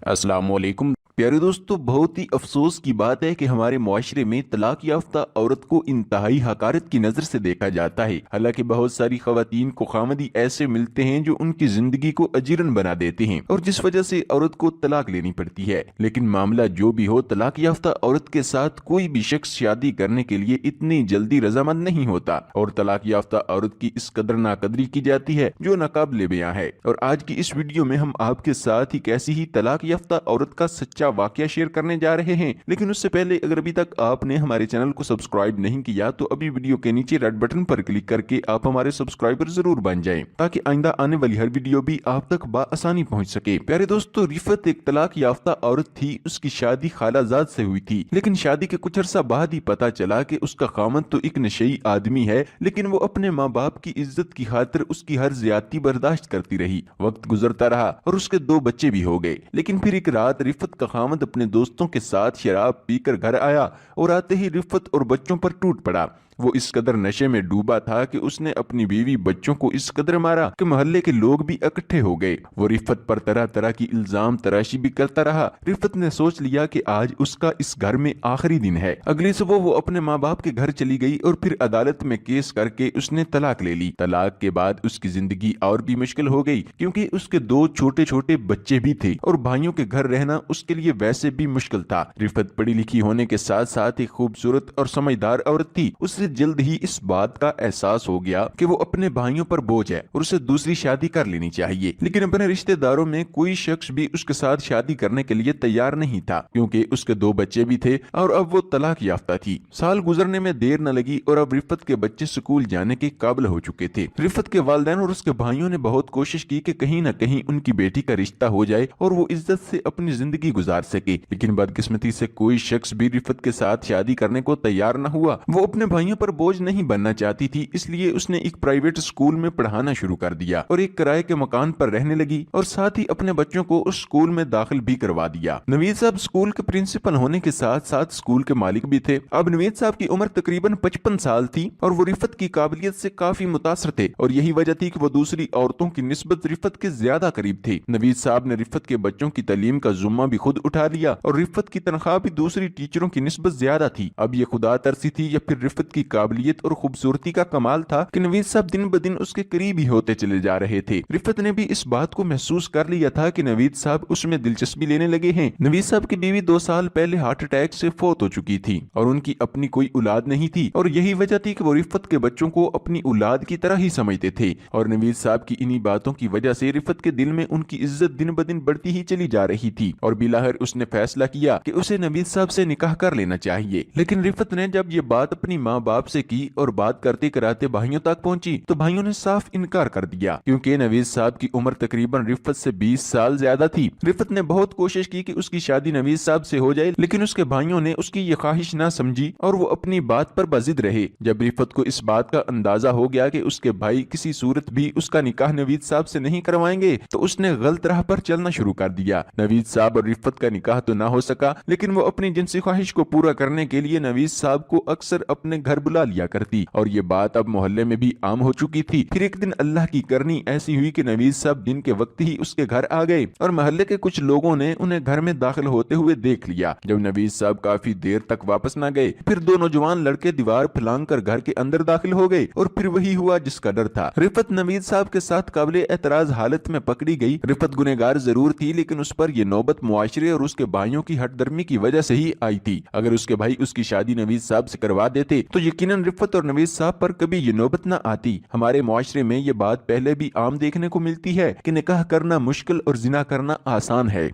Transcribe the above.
अस्सलाम वालेकुम। प्यारे दोस्तों, बहुत ही अफसोस की बात है कि हमारे मुआशरे में तलाक याफ्ता औरत को इंतहाई हकारत की नज़र से देखा जाता है। हालांकि बहुत सारी खवातीन को खामदी ऐसे मिलते हैं जो उनकी जिंदगी को अजीरन बना देते हैं और जिस वजह से औरत को तलाक लेनी पड़ती है। लेकिन मामला जो भी हो, तलाक याफ्ता औरत के साथ कोई भी शख्स शादी करने के लिए इतनी जल्दी रजामंद नहीं होता और तलाक याफ्ता औरत की इस कदर नाकदरी की जाती है जो नाकाबिले बयां है। और आज की इस वीडियो में हम आपके साथ एक ऐसी ही तलाक याफ्ता औरत का सच्चा वाकया शेयर करने जा रहे हैं। लेकिन उससे पहले अगर अभी तक आपने हमारे चैनल को सब्सक्राइब नहीं किया तो अभी वीडियो के नीचे रेड बटन पर क्लिक करके आप हमारे सब्सक्राइबर जरूर बन जाएं, ताकि आइंदा आने वाली हर वीडियो भी आप तक बआसानी पहुंच सके। प्यारे दोस्तों, रिफत एक तलाक याफ्ता औरत थी। उसकी शादी खालाजाद से हुई थी, लेकिन शादी के कुछ अरसा बाद ही पता चला कि उसका खामद तो एक नशई आदमी है, लेकिन वो अपने माँ बाप की इज्जत की खातिर उसकी हर ज्यादती बर्दाश्त करती रही। वक्त गुजरता रहा और उसके 2 बच्चे भी हो गए। लेकिन फिर एक रात रिफत का खामद अपने दोस्तों के साथ शराब पीकर घर आया और आते ही रिफत और बच्चों पर टूट पड़ा। वो इस कदर नशे में डूबा था कि उसने अपनी बीवी बच्चों को इस कदर मारा कि मोहल्ले के लोग भी इकट्ठे हो गए। वो रिफत पर तरह तरह की इल्जाम तराशी भी करता रहा। रिफत ने सोच लिया कि आज उसका इस घर में आखिरी दिन है। अगली सुबह वो अपने माँ बाप के घर चली गई और फिर अदालत में केस करके उसने तलाक ले ली। तलाक के बाद उसकी जिंदगी और भी मुश्किल हो गई, क्योंकि उसके 2 छोटे छोटे बच्चे भी थे और भाइयों के घर रहना उसके लिए वैसे भी मुश्किल था। रिफत पढ़ी लिखी होने के साथ साथ एक खूबसूरत और समझदार औरत थी। उसे जल्द ही इस बात का एहसास हो गया कि वो अपने भाइयों पर बोझ है और उसे दूसरी शादी कर लेनी चाहिए। लेकिन अपने रिश्तेदारों में कोई शख्स भी उसके साथ शादी करने के लिए तैयार नहीं था, क्योंकि उसके 2 बच्चे भी थे और अब वो तलाक याफ्ता थी। साल गुजरने में देर न लगी और अब रिफत के बच्चे स्कूल जाने के काबिल हो चुके थे। रिफत के वालिदैन और उसके भाइयों ने बहुत कोशिश की कि कहीं न कहीं उनकी बेटी का रिश्ता हो जाए और वो इज्जत से अपनी जिंदगी गुजार सके। लेकिन बदकिस्मती से कोई शख्स भी रिफत के साथ शादी करने को तैयार न हुआ। वो अपने भाइयों पर बोझ नहीं बनना चाहती थी, इसलिए उसने एक प्राइवेट स्कूल में पढ़ाना शुरू कर दिया और एक किराए के मकान पर रहने लगी और साथ ही अपने बच्चों को उस स्कूल में दाखिल भी करवा दिया। नवीद साहब स्कूल के प्रिंसिपल होने के साथ साथ स्कूल के मालिक भी थे। अब नवीद साहब की उम्र तकरीबन 55 साल थी और वो रिफत की काबिलियत से काफी मुतासर थे और यही वजह थी कि वो दूसरी औरतों की निस्बत रिफत के ज्यादा करीब थे। नवीद साहब ने रिफत के बच्चों की तालीम का जुम्मा भी खुद उठा लिया और रिफत की तनख्वाह भी दूसरी टीचरों की निस्बत ज्यादा थी। अब ये खुदा तरसी थी या फिर रिफत की काबिलियत और खूबसूरती का कमाल था कि नवीद साहब दिन ब दिन उसके करीब ही होते चले जा रहे थे। रिफत ने भी इस बात को महसूस कर लिया था कि नवीद साहब उसमें दिलचस्पी लेने लगे हैं। नवीद साहब की बीवी 2 साल पहले हार्ट अटैक से फौत हो चुकी थी और उनकी अपनी कोई औलाद नहीं थी और यही वजह थी कि वो रिफत के बच्चों को अपनी औलाद की तरह ही समझते थे। और नवीद साहब की इन्हीं बातों की वजह से रिफत के दिल में उनकी इज्जत दिन ब दिन बढ़ती ही चली जा रही थी और बिलाखिर उसने फैसला किया कि उसे नवीद साहब से निकाह कर लेना चाहिए। लेकिन रिफत ने जब ये बात अपनी माँ बाप से की और बात करते कराते भाइयों तक पहुंची तो भाइयों ने साफ इनकार कर दिया, क्योंकि नवीद साहब की उम्र तकरीबन रिफत से 20 साल ज्यादा थी। रिफत ने बहुत कोशिश की कि उसकी शादी नवीद साहब से हो जाए, लेकिन उसके भाइयों ने उसकी ये ख्वाहिश ना समझी और वो अपनी बात पर बजिद रहे। जब रिफत को इस बात का अंदाजा हो गया कि उसके भाई किसी सूरत भी उसका निकाह नवीद साहब से नहीं करवाएंगे तो उसने गलत राह पर चलना शुरू कर दिया। नवीद साहब और रिफत का निकाह तो ना हो सका, लेकिन वो अपनी जिनसी ख्वाहिश को पूरा करने के लिए नवीद साहब को अक्सर अपने घर बुला लिया करती और ये बात अब मोहल्ले में भी आम हो चुकी थी। फिर एक दिन अल्लाह की करनी ऐसी हुई कि नवीद साहब दिन के वक्त ही उसके घर आ गए और मोहल्ले के कुछ लोगों ने उन्हें घर में दाखिल होते हुए देख लिया। जब नवीद साहब काफी देर तक वापस न गए, फिर 2 नौजवान लड़के दीवार फलांग कर घर के अंदर दाखिल हो गए और फिर वही हुआ जिसका डर था। रिफत नवीद साहब के साथ काबिले एतराज हालत में पकड़ी गई। रिफत गुनहगार जरूर थी, लेकिन उस पर यह नौबत मुआशरे और उसके भाइयों की हटदर्मी की वजह से ही आई थी। अगर उसके भाई उसकी शादी नवीद साहब से करवा देते तो यकीनन रिफत और नवीद साहब पर कभी ये नौबत न आती। हमारे मुआशरे में ये बात पहले भी आम देखने को मिलती है कि निकाह करना मुश्किल और जिना करना आसान है।